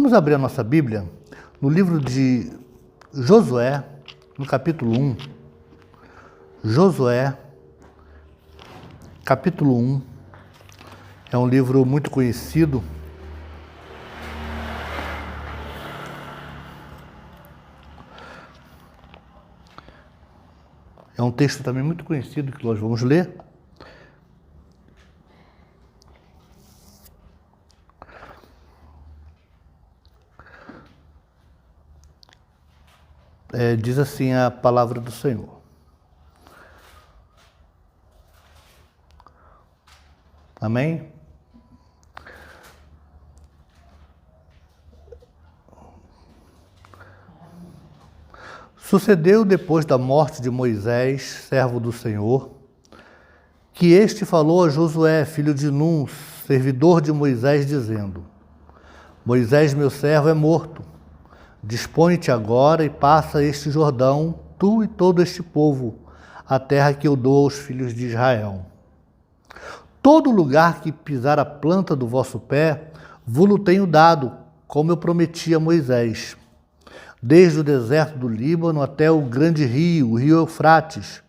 Vamos abrir a nossa Bíblia no livro de Josué, no capítulo 1. Josué, capítulo 1, é um livro muito conhecido. É um texto também muito conhecido que nós vamos ler. Diz assim a palavra do Senhor. Amém? Sucedeu depois da morte de Moisés, servo do Senhor, que este falou a Josué, filho de Num, servidor de Moisés, dizendo: Moisés, meu servo, é morto. Dispõe-te agora e passa este Jordão, tu e todo este povo, a terra que eu dou aos filhos de Israel. Todo lugar que pisar a planta do vosso pé, vos-lo tenho dado, como eu prometi a Moisés. Desde o deserto do Líbano até o grande rio, o rio Eufrates,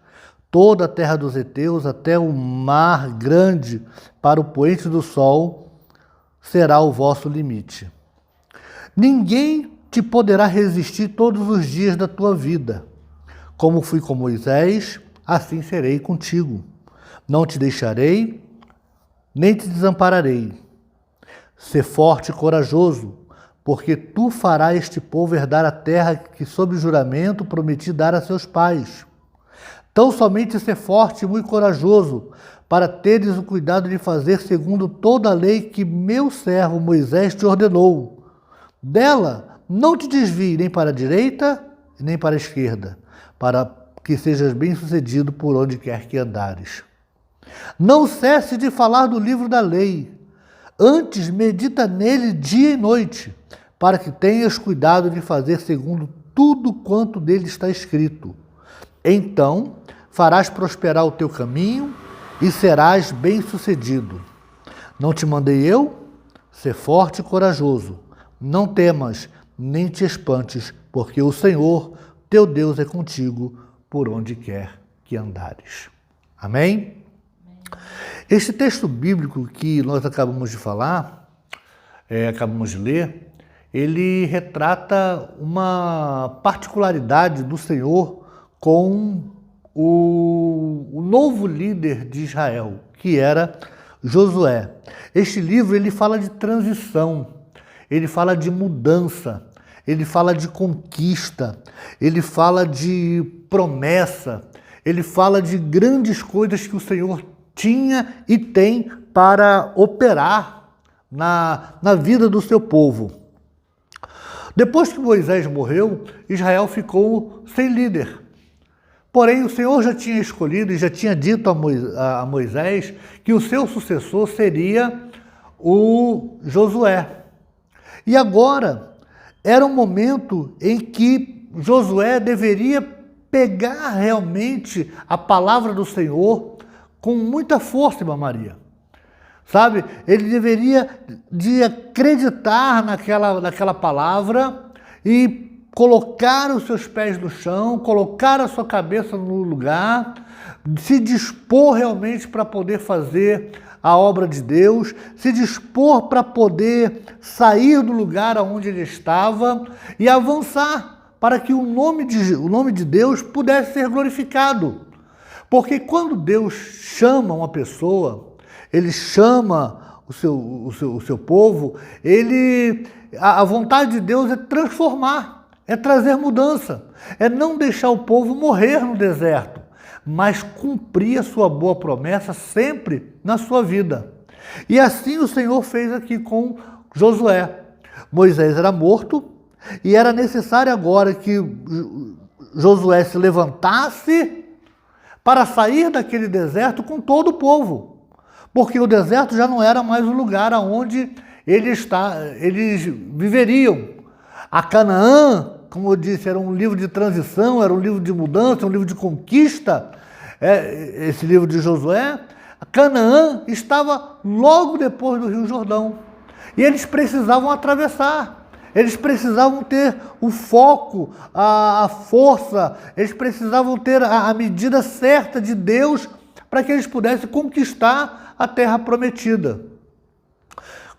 toda a terra dos heteus até o mar grande, para o poente do sol, será o vosso limite. Ninguém te poderá resistir todos os dias da tua vida. Como fui com Moisés, assim serei contigo. Não te deixarei, nem te desampararei. Sê forte e corajoso, porque tu farás este povo herdar a terra que, sob juramento, prometi dar a seus pais. Tão somente ser forte e muito corajoso, para teres o cuidado de fazer segundo toda a lei que meu servo Moisés te ordenou. Dela não te desvie nem para a direita, nem para a esquerda, para que sejas bem-sucedido por onde quer que andares. Não cesse de falar do livro da lei, antes medita nele dia e noite, para que tenhas cuidado de fazer segundo tudo quanto dele está escrito. Então farás prosperar o teu caminho e serás bem-sucedido. Não te mandei eu? Sê forte e corajoso. Não temas, nem te espantes, porque o Senhor, teu Deus, é contigo por onde quer que andares. Amém? Este texto bíblico que nós acabamos de falar, acabamos de ler, ele retrata uma particularidade do Senhor com o novo líder de Israel, que era Josué. Este livro ele fala de transição, ele fala de mudança, ele fala de conquista, ele fala de promessa, ele fala de grandes coisas que o Senhor tinha e tem para operar na vida do seu povo. Depois que Moisés morreu, Israel ficou sem líder. Porém, o Senhor já tinha escolhido e já tinha dito a Moisés que o seu sucessor seria o Josué. E agora era um momento em que Josué deveria pegar realmente a palavra do Senhor com muita força, irmã Maria. Sabe? Ele deveria de acreditar naquela palavra e colocar os seus pés no chão, colocar a sua cabeça no lugar, se dispor realmente para poder fazer a obra de Deus, se dispor para poder sair do lugar onde ele estava e avançar para que o nome de Deus pudesse ser glorificado. Porque quando Deus chama uma pessoa, ele chama o seu povo, a vontade de Deus é transformar, é trazer mudança, é não deixar o povo morrer no deserto, mas cumprir a sua boa promessa sempre na sua vida. E assim o Senhor fez aqui com Josué. Moisés era morto e era necessário agora que Josué se levantasse para sair daquele deserto com todo o povo, porque o deserto já não era mais o lugar onde eles viveriam. A Canaã, como eu disse, era um livro de transição, era um livro de mudança, um livro de conquista. Esse livro de Josué, Canaã estava logo depois do Rio Jordão. E eles precisavam atravessar. Eles precisavam ter o foco, a força, eles precisavam ter a medida certa de Deus para que eles pudessem conquistar a terra prometida.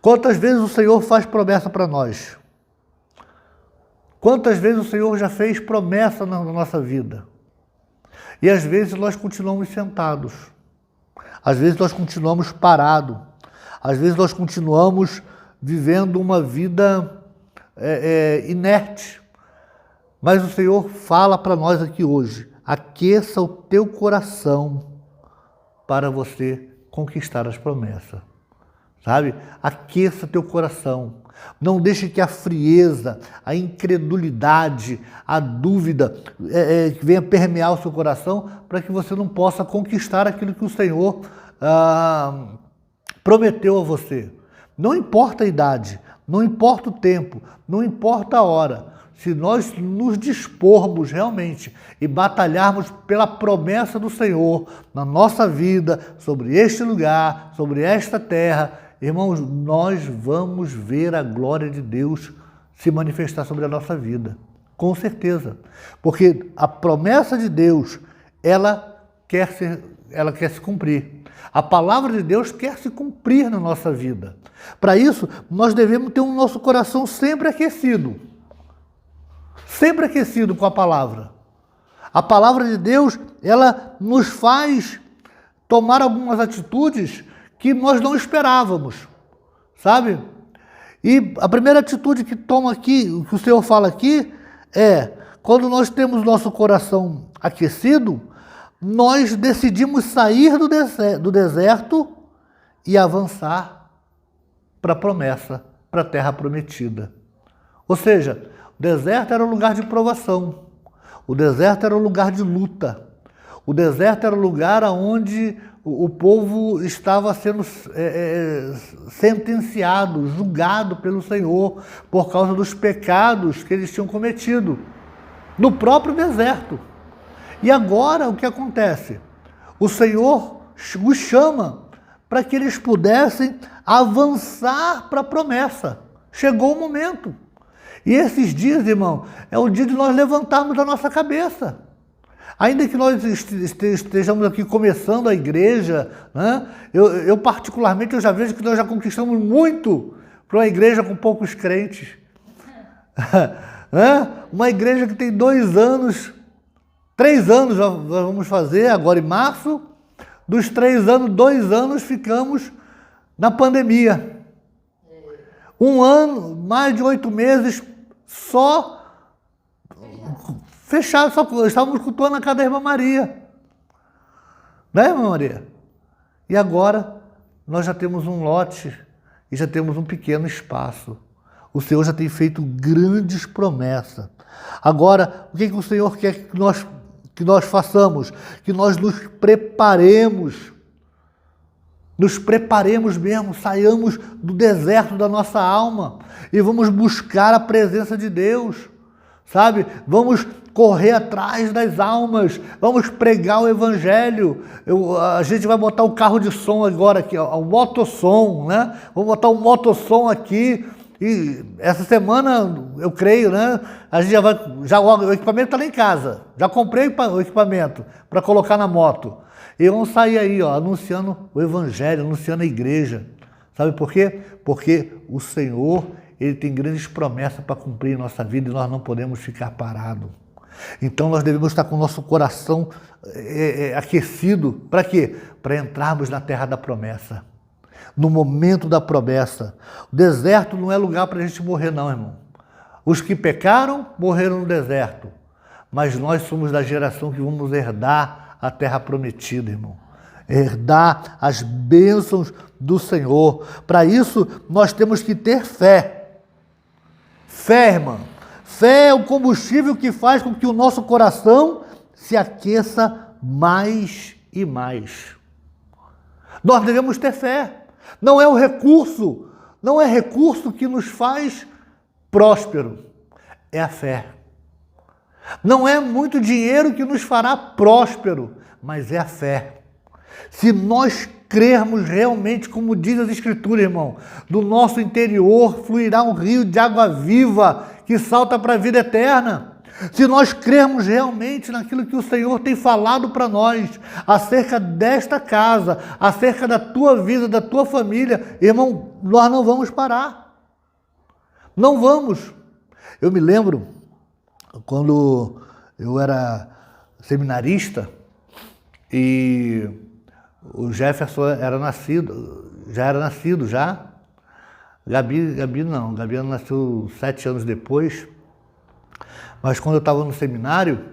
Quantas vezes o Senhor faz promessa para nós? Quantas vezes o Senhor já fez promessa na nossa vida? E às vezes nós continuamos sentados, às vezes nós continuamos parados, às vezes nós continuamos vivendo uma vida inerte. Mas o Senhor fala para nós aqui hoje: aqueça o teu coração para você conquistar as promessas. Sabe? Aqueça teu coração. Não deixe que a frieza, a incredulidade, a dúvida venha permear o seu coração para que você não possa conquistar aquilo que o Senhor prometeu a você. Não importa a idade, não importa o tempo, não importa a hora. Se nós nos dispormos realmente e batalharmos pela promessa do Senhor na nossa vida, sobre este lugar, sobre esta terra, irmãos, nós vamos ver a glória de Deus se manifestar sobre a nossa vida, com certeza. Porque a promessa de Deus, ela quer se cumprir. A palavra de Deus quer se cumprir na nossa vida. Para isso, nós devemos ter o nosso coração sempre aquecido com a palavra. A palavra de Deus, ela nos faz tomar algumas atitudes que nós não esperávamos, sabe? E a primeira atitude que toma aqui, que o Senhor fala aqui, é quando nós temos nosso coração aquecido, nós decidimos sair do deserto e avançar para a promessa, para a terra prometida. Ou seja, o deserto era um lugar de provação, o deserto era um lugar de luta, o deserto era um lugar onde o povo estava sendo sentenciado, julgado pelo Senhor por causa dos pecados que eles tinham cometido no próprio deserto. E agora o que acontece? O Senhor os chama para que eles pudessem avançar para a promessa. Chegou o momento. E esses dias, irmão, é o dia de nós levantarmos a nossa cabeça. Ainda que nós estejamos aqui começando a igreja, né? Eu particularmente eu já vejo que nós já conquistamos muito para uma igreja com poucos crentes. Uma igreja que tem 2 anos, 3 anos nós vamos fazer agora em março. Dos 3 anos, 2 anos ficamos na pandemia. 1 ano, mais de 8 meses, só fechado, só estávamos cultuando a casa da irmã Maria. Né, irmã Maria? E agora nós já temos um lote e já temos um pequeno espaço. O Senhor já tem feito grandes promessas. Agora, o que o Senhor quer que nós façamos? Que nós nos preparemos mesmo, saiamos do deserto da nossa alma e vamos buscar a presença de Deus, sabe? Vamos correr atrás das almas, vamos pregar o Evangelho. A gente vai botar o carro de som agora aqui, ó, o motossom, né? Vou botar um motossom aqui e essa semana, eu creio, né? A gente o equipamento está lá em casa, já comprei o equipamento para colocar na moto. E vamos sair aí, ó, anunciando o Evangelho, anunciando a igreja. Sabe por quê? Porque o Senhor, Ele tem grandes promessas para cumprir em nossa vida e nós não podemos ficar parados. Então nós devemos estar com o nosso coração aquecido. Para quê? Para entrarmos na terra da promessa. No momento da promessa. O deserto não é lugar para a gente morrer não, irmão. Os que pecaram, morreram no deserto. Mas nós somos da geração que vamos herdar a terra prometida, irmão. Herdar as bênçãos do Senhor. Para isso, nós temos que ter fé. Fé, irmão. Fé é o combustível que faz com que o nosso coração se aqueça mais e mais. Nós devemos ter fé. Não é o recurso, não é recurso que nos faz próspero. É a fé. Não é muito dinheiro que nos fará próspero, mas é a fé. Se nós crermos realmente, como diz as Escrituras, irmão, do nosso interior fluirá um rio de água viva que salta para a vida eterna. Se nós crermos realmente naquilo que o Senhor tem falado para nós, acerca desta casa, acerca da tua vida, da tua família, irmão, nós não vamos parar. Não vamos. Eu me lembro, quando eu era seminarista, e o Jefferson já era nascido. Gabi nasceu 7 anos depois. Mas quando eu estava no seminário,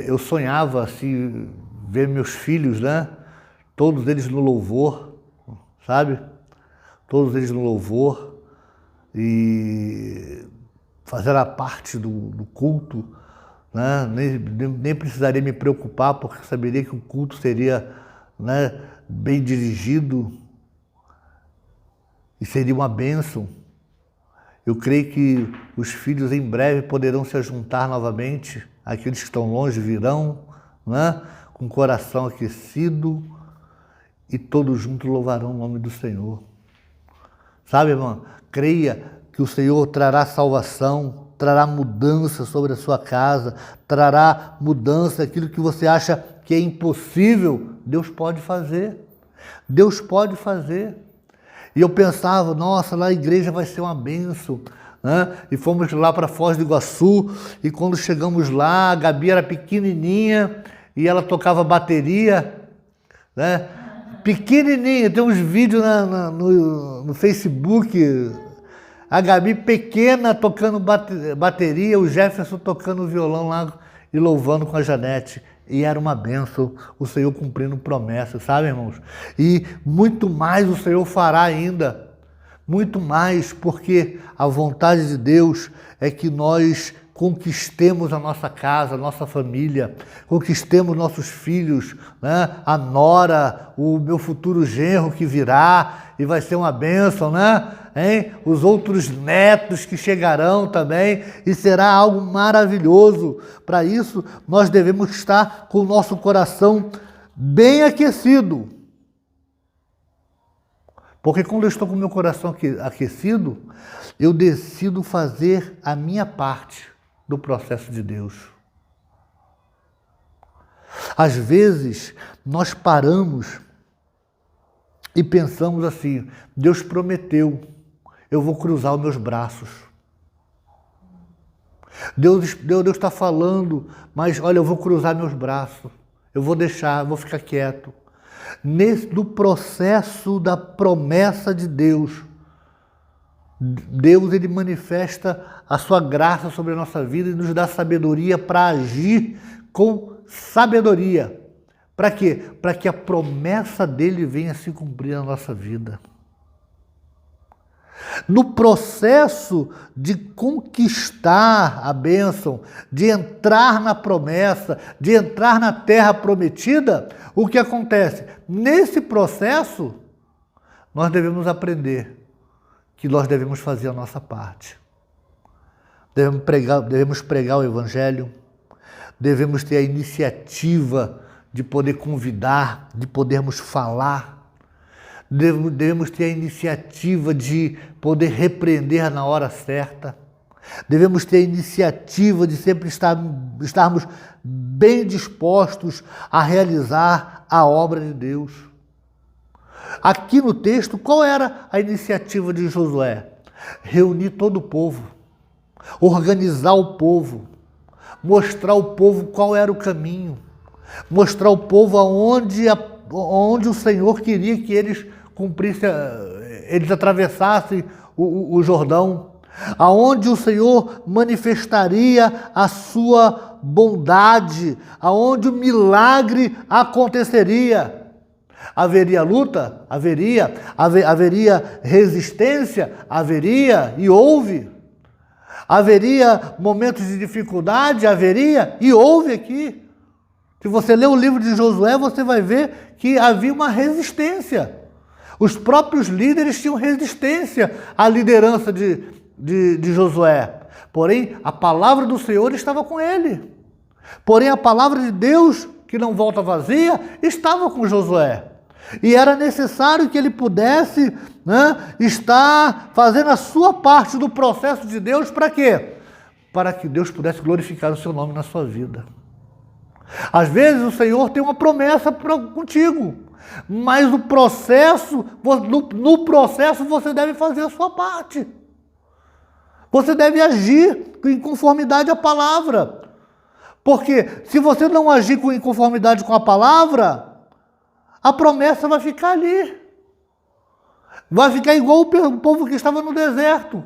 eu sonhava assim, ver meus filhos, né? Todos eles no louvor, sabe? Todos eles no louvor e fazer a parte do culto, né? Nem precisaria me preocupar, porque saberia que o culto seria, né, bem dirigido e seria uma bênção. Eu creio que os filhos em breve poderão se juntar novamente, aqueles que estão longe virão, né? Com o coração aquecido, e todos juntos louvarão o nome do Senhor. Sabe, irmão? Creia que o Senhor trará salvação, trará mudança sobre a sua casa, trará mudança, aquilo que você acha que é impossível, Deus pode fazer. Deus pode fazer. E eu pensava, nossa, lá a igreja vai ser uma bênção, né? E fomos lá para Foz do Iguaçu, e quando chegamos lá, a Gabi era pequenininha, e ela tocava bateria, né? Pequenininha, tem uns vídeos no Facebook, a Gabi pequena tocando bateria, o Jefferson tocando violão lá e louvando com a Janete. E era uma bênção, o Senhor cumprindo promessas, sabe, irmãos? E muito mais o Senhor fará ainda, muito mais, porque a vontade de Deus é que nós conquistemos a nossa casa, a nossa família, conquistemos nossos filhos, né? A nora, o meu futuro genro que virá e vai ser uma bênção, né? Hein? Os outros netos que chegarão também, e será algo maravilhoso. Para isso, nós devemos estar com o nosso coração bem aquecido. Porque quando eu estou com o meu coração aquecido, eu decido fazer a minha parte do processo de Deus. Às vezes, nós paramos e pensamos assim, Deus prometeu, eu vou cruzar os meus braços. Deus está falando, mas olha, eu vou cruzar meus braços, eu vou deixar, eu vou ficar quieto. No processo da promessa de Deus, Deus ele manifesta a sua graça sobre a nossa vida e nos dá sabedoria para agir com sabedoria. Para quê? Para que a promessa dele venha se cumprir na nossa vida. No processo de conquistar a bênção, de entrar na promessa, de entrar na terra prometida, o que acontece? Nesse processo, nós devemos aprender que nós devemos fazer a nossa parte. Devemos pregar o Evangelho, devemos ter a iniciativa de poder convidar, de podermos falar, devemos ter a iniciativa de poder repreender na hora certa, devemos ter a iniciativa de sempre estarmos bem dispostos a realizar a obra de Deus. Aqui no texto, qual era a iniciativa de Josué? Reunir todo o povo, organizar o povo, mostrar ao povo qual era o caminho, mostrar ao povo aonde o Senhor queria que eles cumprissem, eles atravessassem o Jordão, aonde o Senhor manifestaria a sua bondade, aonde o milagre aconteceria. Haveria luta? Haveria. Haveria resistência? Haveria e houve. Haveria momentos de dificuldade? Haveria e houve aqui. Se você ler o livro de Josué, você vai ver que havia uma resistência. Os próprios líderes tinham resistência à liderança de Josué. Porém, a palavra do Senhor estava com ele. Porém, a palavra de Deus, que não volta vazia, estava com Josué. E era necessário que ele pudesse, né, estar fazendo a sua parte do processo de Deus para quê? Para que Deus pudesse glorificar o seu nome na sua vida. Às vezes o Senhor tem uma promessa contigo, mas no processo você deve fazer a sua parte. Você deve agir em conformidade à palavra. Porque se você não agir em conformidade com a palavra, a promessa vai ficar ali. Vai ficar igual o povo que estava no deserto.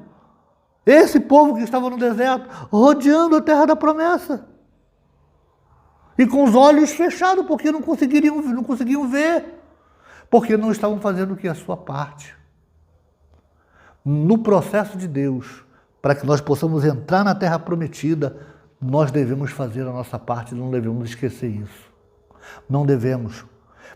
Esse povo que estava no deserto, rodeando a terra da promessa. E com os olhos fechados, porque não conseguiam ver. Porque não estavam fazendo o que? A sua parte. No processo de Deus, para que nós possamos entrar na terra prometida, nós devemos fazer a nossa parte, não devemos esquecer isso. Não devemos.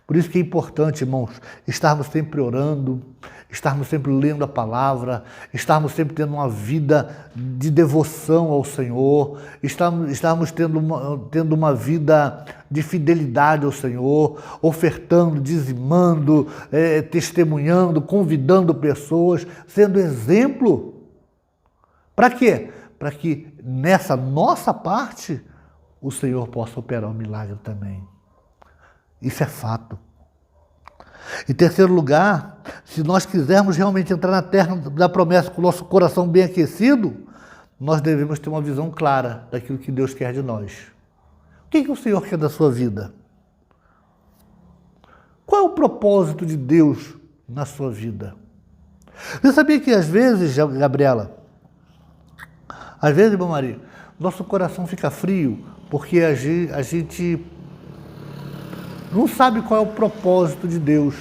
Por isso que é importante, irmãos, estarmos sempre orando, estarmos sempre lendo a palavra, estarmos sempre tendo uma vida de devoção ao Senhor, estarmos tendo uma vida de fidelidade ao Senhor, ofertando, dizimando, testemunhando, convidando pessoas, sendo exemplo. Para quê? Para que nessa nossa parte o Senhor possa operar um milagre também. Isso é fato. Em terceiro lugar, se nós quisermos realmente entrar na terra da promessa com o nosso coração bem aquecido, nós devemos ter uma visão clara daquilo que Deus quer de nós. O que o Senhor quer da sua vida? Qual é o propósito de Deus na sua vida? Você sabia que às vezes, Gabriela, às vezes, irmã Maria, nosso coração fica frio porque a gente não sabe qual é o propósito de Deus.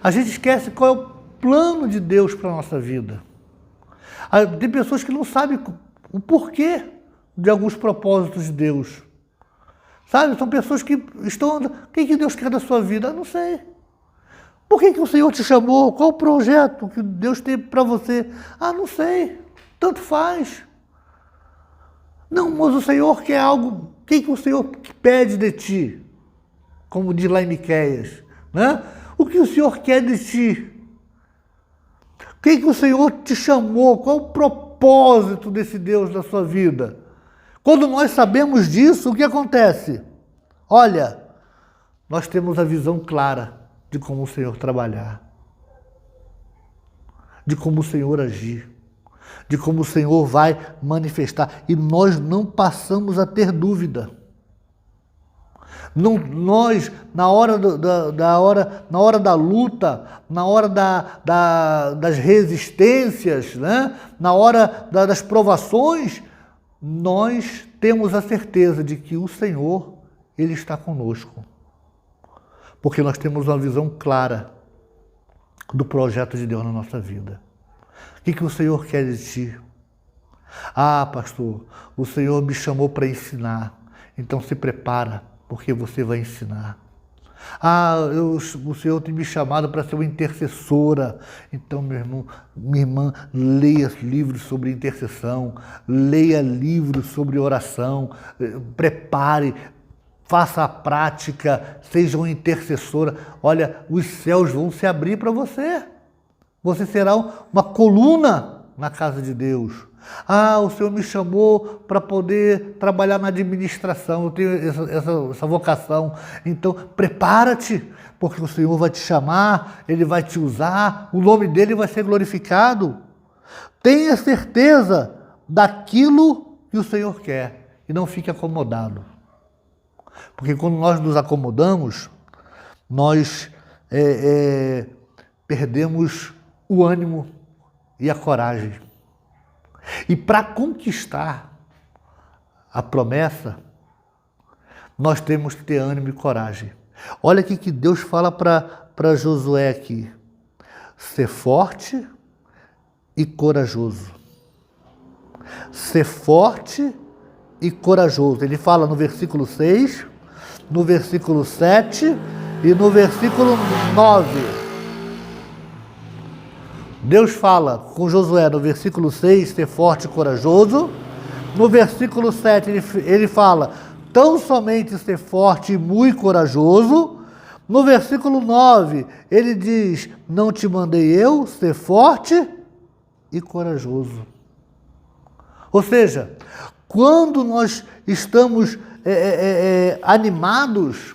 A gente esquece qual é o plano de Deus para a nossa vida. Tem pessoas que não sabem o porquê de alguns propósitos de Deus. Sabe? São pessoas que estão andando. O que Deus quer da sua vida? Eu não sei. Por que o Senhor te chamou? Qual o projeto que Deus tem para você? Não sei. Tanto faz. Não, mas o Senhor quer algo. O que o Senhor pede de ti? Como diz lá em Miqueias, né? O que o Senhor quer de ti? O que o Senhor te chamou? Qual o propósito desse Deus na sua vida? Quando nós sabemos disso, o que acontece? Olha, nós temos a visão clara de como o Senhor trabalhar, de como o Senhor agir, de como o Senhor vai manifestar, e nós não passamos a ter dúvida. Não, nós, na hora da luta, na hora das resistências, né? Na hora das provações, nós temos a certeza de que o Senhor, Ele está conosco. Porque nós temos uma visão clara do projeto de Deus na nossa vida. O que o Senhor quer de ti? Pastor, o Senhor me chamou para ensinar, então se prepara, porque você vai ensinar. O Senhor tem me chamado para ser uma intercessora. Então, meu irmão, minha irmã, leia livros sobre intercessão, leia livros sobre oração, prepare, faça a prática, seja uma intercessora. Olha, os céus vão se abrir para você. Você será uma coluna na casa de Deus. O Senhor me chamou para poder trabalhar na administração, eu tenho essa vocação. Então, prepara-te, porque o Senhor vai te chamar, Ele vai te usar, o nome dEle vai ser glorificado. Tenha certeza daquilo que o Senhor quer e não fique acomodado. Porque quando nós nos acomodamos, nós perdemos o ânimo e a coragem. E para conquistar a promessa, nós temos que ter ânimo e coragem. Olha aqui que Deus fala para Josué aqui. Ser forte e corajoso. Ser forte e corajoso. Ele fala no versículo 6, no versículo 7 e no versículo 9. Deus fala com Josué no versículo 6, ser forte e corajoso. No versículo 7 ele fala, tão somente ser forte e muito corajoso. No versículo 9, ele diz: não te mandei eu ser forte e corajoso. Ou seja, quando nós estamos animados,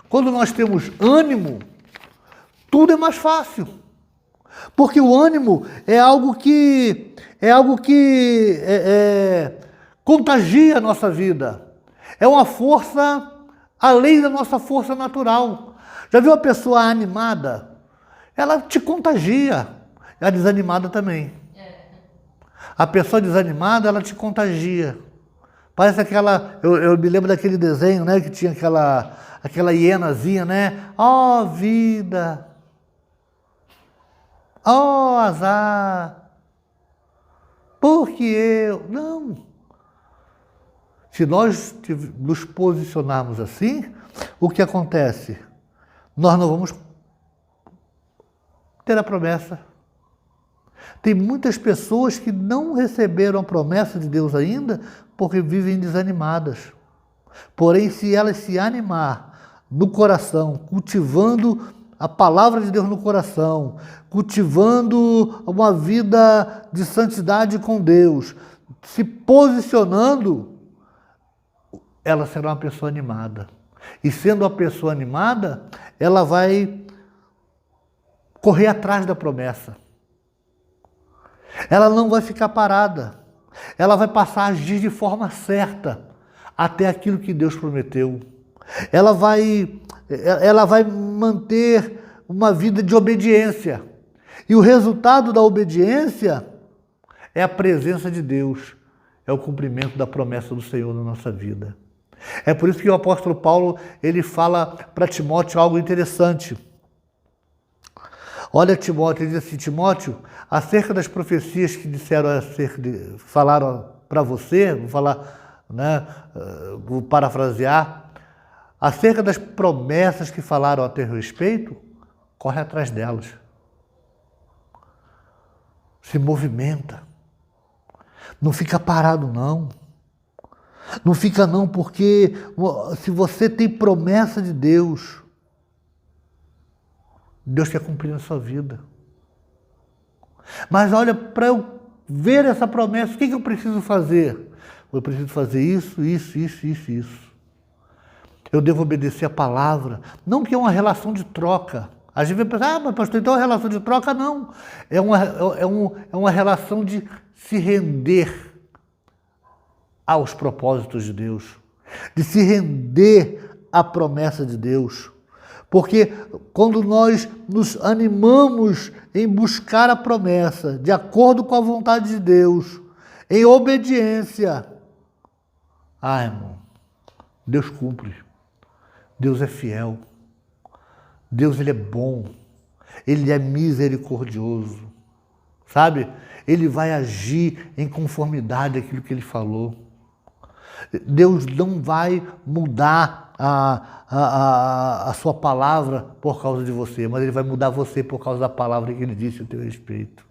quando nós temos ânimo, tudo é mais fácil. Porque o ânimo é algo que contagia a nossa vida. É uma força além da nossa força natural. Já viu a pessoa animada? Ela te contagia. A desanimada também. A pessoa desanimada, ela te contagia. Parece aquela... Eu me lembro daquele desenho, né? Que tinha aquela hienazinha, né? Ó, vida! Ó, azar! Porque eu... Não! Se nós nos posicionarmos assim, o que acontece? Nós não vamos ter a promessa. Tem muitas pessoas que não receberam a promessa de Deus ainda porque vivem desanimadas. Porém, se elas se animar no coração, cultivando a palavra de Deus no coração, cultivando uma vida de santidade com Deus, se posicionando, ela será uma pessoa animada. E sendo uma pessoa animada, ela vai correr atrás da promessa. Ela não vai ficar parada. Ela vai passar a agir de forma certa até aquilo que Deus prometeu. Ela vai manter uma vida de obediência. E o resultado da obediência é a presença de Deus, é o cumprimento da promessa do Senhor na nossa vida. É por isso que o apóstolo Paulo, ele fala para Timóteo algo interessante. Olha, Timóteo, ele diz assim: Timóteo, acerca das profecias que falaram para você, vou falar, né, vou parafrasear, acerca das promessas que falaram a teu respeito, corre atrás delas. Se movimenta. Não fica parado, não. Não fica não, porque se você tem promessa de Deus, Deus quer cumprir na sua vida. Mas olha, para eu ver essa promessa, o que eu preciso fazer? Eu preciso fazer isso. Eu devo obedecer a palavra. Não que é uma relação de troca. A gente vai pensar, mas pastor, então é uma relação de troca? Não. É uma relação de se render aos propósitos de Deus. De se render à promessa de Deus. Porque quando nós nos animamos em buscar a promessa, de acordo com a vontade de Deus, em obediência, irmão, Deus cumpre. Deus é fiel. Deus, ele é bom. Ele é misericordioso. Sabe? Ele vai agir em conformidade àquilo que ele falou. Deus não vai mudar a sua palavra por causa de você, mas ele vai mudar você por causa da palavra que ele disse a teu respeito.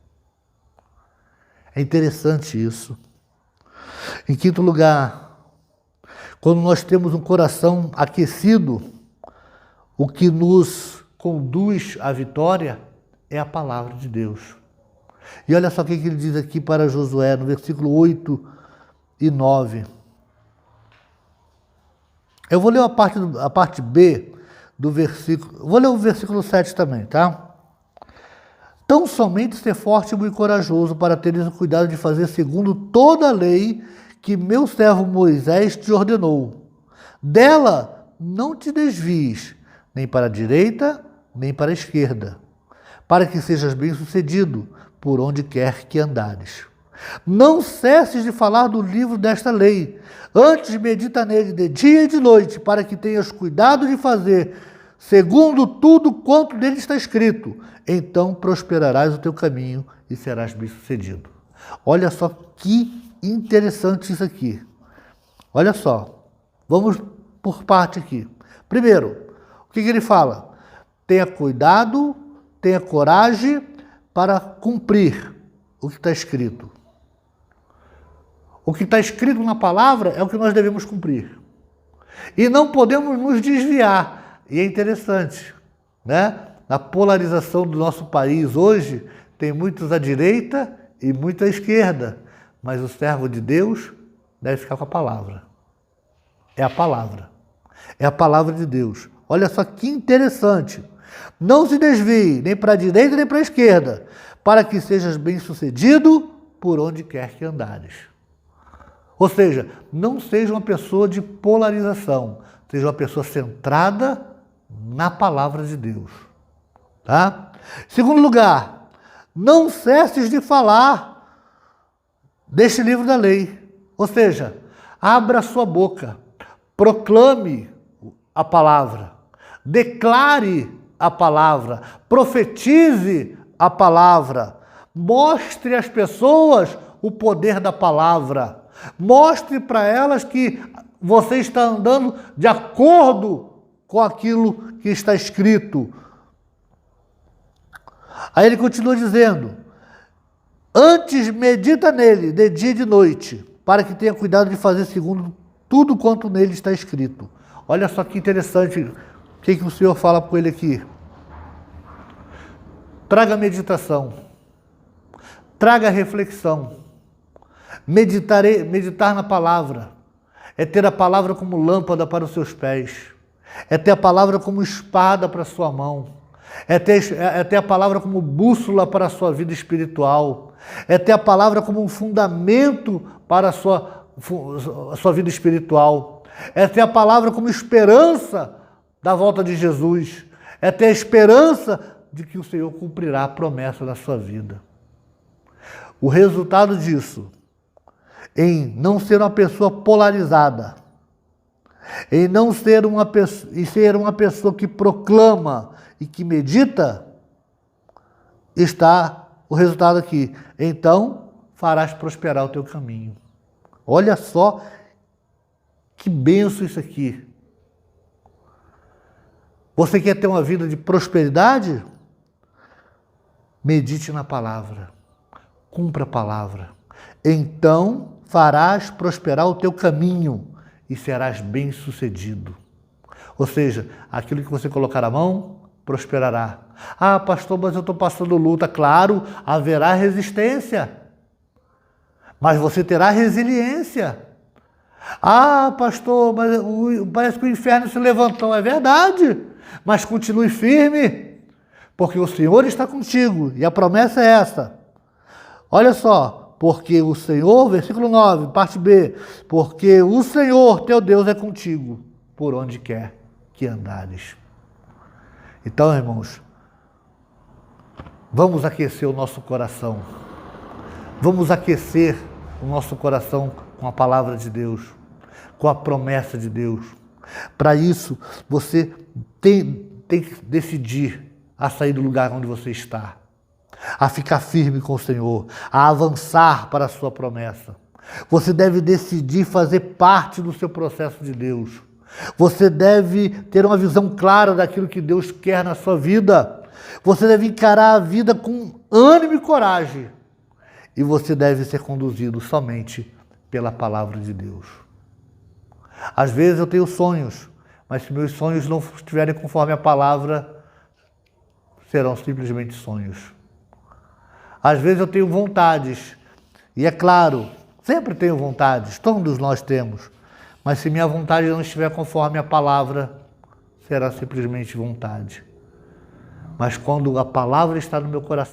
É interessante isso. Em quinto lugar, quando nós temos um coração aquecido, o que nos conduz à vitória é a palavra de Deus. E olha só o que ele diz aqui para Josué, no versículo 8 e 9. Eu vou ler a parte B do versículo, vou ler o versículo 7 também, tá? Tão somente ser forte e muito corajoso para teres o cuidado de fazer segundo toda a lei que meu servo Moisés te ordenou. Dela não te desvies, nem para a direita, nem para a esquerda, para que sejas bem-sucedido por onde quer que andares. Não cesses de falar do livro desta lei, antes medita nele de dia e de noite, para que tenhas cuidado de fazer segundo tudo quanto nele está escrito. Então prosperarás o teu caminho e serás bem-sucedido. Olha só que interessante isso aqui. Olha só, vamos por parte aqui. Primeiro, o que ele fala? Tenha cuidado, tenha coragem para cumprir o que está escrito. O que está escrito na palavra é o que nós devemos cumprir. E não podemos nos desviar. E é interessante, né? Na polarização do nosso país hoje, tem muitos à direita e muitos à esquerda, mas o servo de Deus deve ficar com a palavra. É a palavra. É a palavra de Deus. Olha só que interessante. Não se desvie nem para a direita nem para a esquerda, para que sejas bem-sucedido por onde quer que andares. Ou seja, não seja uma pessoa de polarização, seja uma pessoa centrada na palavra de Deus. Tá? Segundo lugar, não cesses de falar deste livro da lei. Ou seja, abra sua boca, proclame a palavra, declare a palavra, profetize a palavra, mostre às pessoas o poder da palavra, mostre para elas que você está andando de acordo com aquilo que está escrito. Aí ele continua dizendo, antes medita nele de dia e de noite, para que tenha cuidado de fazer segundo tudo quanto nele está escrito. Olha só que interessante o que o Senhor fala com ele aqui. Traga meditação, traga reflexão, meditar na palavra, é ter a palavra como lâmpada para os seus pés, é ter a palavra como espada para a sua mão, é ter a palavra como bússola para a sua vida espiritual, é ter a palavra como um fundamento para a sua vida espiritual, é ter a palavra como esperança da volta de Jesus, é ter a esperança de que o Senhor cumprirá a promessa da sua vida. O resultado disso, em não ser uma pessoa polarizada, em não ser ser uma pessoa que proclama e que medita, está o resultado aqui. Então, farás prosperar o teu caminho. Olha só que benção isso aqui. Você quer ter uma vida de prosperidade? Medite na palavra. Cumpra a palavra. Então farás prosperar o teu caminho e serás bem-sucedido. Ou seja, aquilo que você colocar a mão, prosperará. Ah, pastor, mas eu estou passando luta. Claro, haverá resistência. Mas você terá resiliência. Ah, pastor, mas parece que o inferno se levantou. É verdade, mas continue firme, porque o Senhor está contigo. E a promessa é essa. Olha só, porque o Senhor, versículo 9, parte B, porque o Senhor, teu Deus, é contigo, por onde quer que andares. Então, irmãos, vamos aquecer o nosso coração. Vamos aquecer o nosso coração com a palavra de Deus, com a promessa de Deus. Para isso, você tem que decidir a sair do lugar onde você está, a ficar firme com o Senhor, a avançar para a sua promessa. Você deve decidir fazer parte do seu processo de Deus. Você deve ter uma visão clara daquilo que Deus quer na sua vida. Você deve encarar a vida com ânimo e coragem. E você deve ser conduzido somente pela palavra de Deus. Às vezes eu tenho sonhos, mas se meus sonhos não estiverem conforme a palavra, serão simplesmente sonhos. Às vezes eu tenho vontades, e é claro, sempre tenho vontades, todos nós temos, mas se minha vontade não estiver conforme a palavra, será simplesmente vontade. Mas quando a palavra está no meu coração,